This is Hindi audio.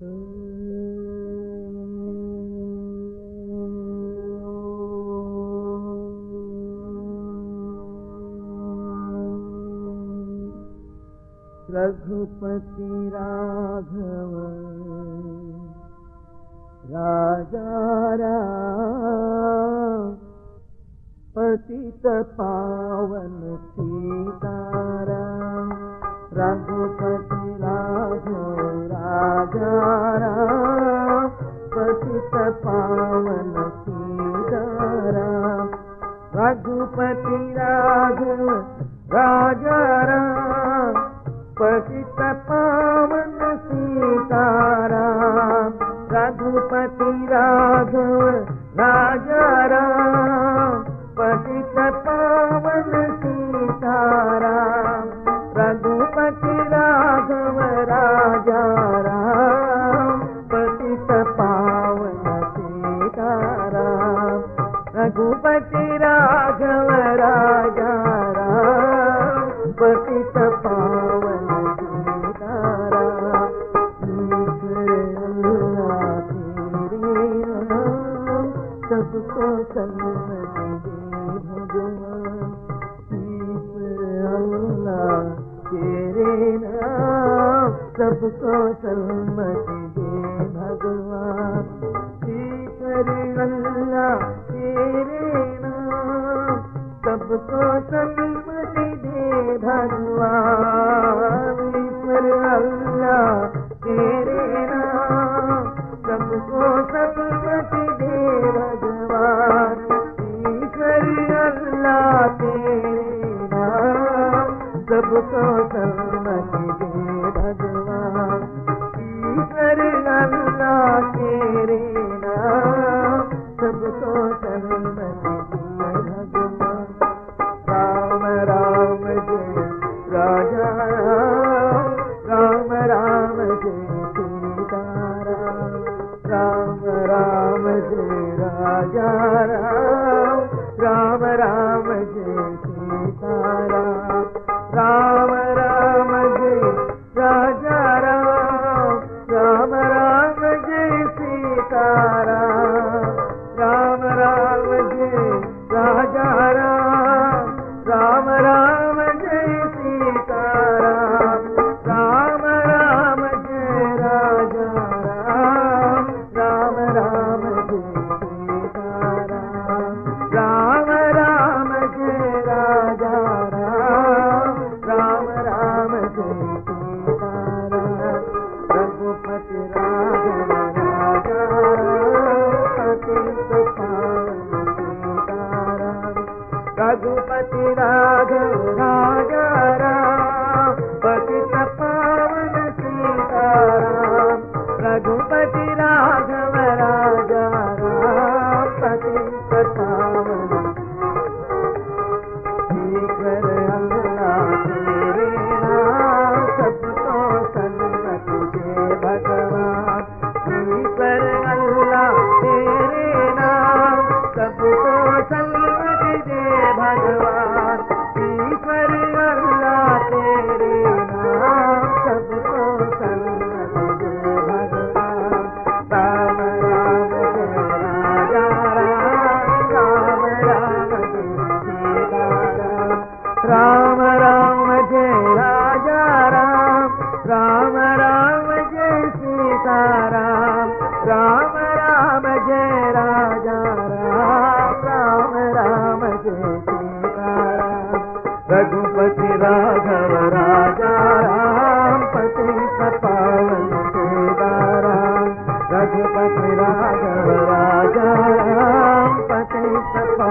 रघुपति राघव राजा राम, पतित पावन सीताराम। रघुपति राघव राजा राम, पतित पावन सीताराम। रघुपति राघव राजा राम, पतित पावन सीताराम। रघुपति राघव राजा राम, पतित पावन सीताराम। रघुपति राघव राजा राम, पतित पावन सीताराम। रघुपति राघव राजा राम, पतित पावन सीताराम। सबको सन्मति दे भगवान, ईश्वर अल्लाह तेरे नाम। सबको सन्मति दे भगवान, ईश्वर अल्लाह तेरे नाम। सबको सन्मति दे भगवान, ईश्वर अल्लाह तेरे नाम। सबको सन्मति दे भगवान, ईश्वर अल्लाह तेरे नाम। सबको सन्मति दे भगवान, ईश्वर अल्लाह तेरे नाम। सबको सन्मति दे भगवान। राम राम जय राजा राम, राम राम जय सीताराम। राम राम जय राजा राम, राम राम जय सीताराम। राम राम जय राजा राम, राम राम जय सीताराम। राम राम जय राजा राम, राम राम जय सीताराम। राम राम जय राजा राम, राम राम जय सीताराम। राम राम जय राजा राम, राम राम जय सीताराम। रघुपति राघव राजा राम, पतित पावन सीताराम। रघुपति राघव राजा राम, पतित पावन सीताराम। रघुपति राघव राजा राम, पतित पावन। ईश्वर अल्लाह तेरे नाम। सबको सन्मति दे भगवान, ईश्वर अल्लाह तेरे नाम। सबको सन्मति दे भगवान, ईश्वर अल्लाह तेरे नाम। सबको सन्मति दे भगवान। राम राम जय राजा राम, राम राम जय सीताराम। राम राम जय राजा राम, राम राम जय सीताराम। राम राम जय राजा राम, राम राम जय सीताराम। रघुपति राघव राजा राम, पतित पावन सीताराम। रघुपति राघव राजा राम, पतित पावन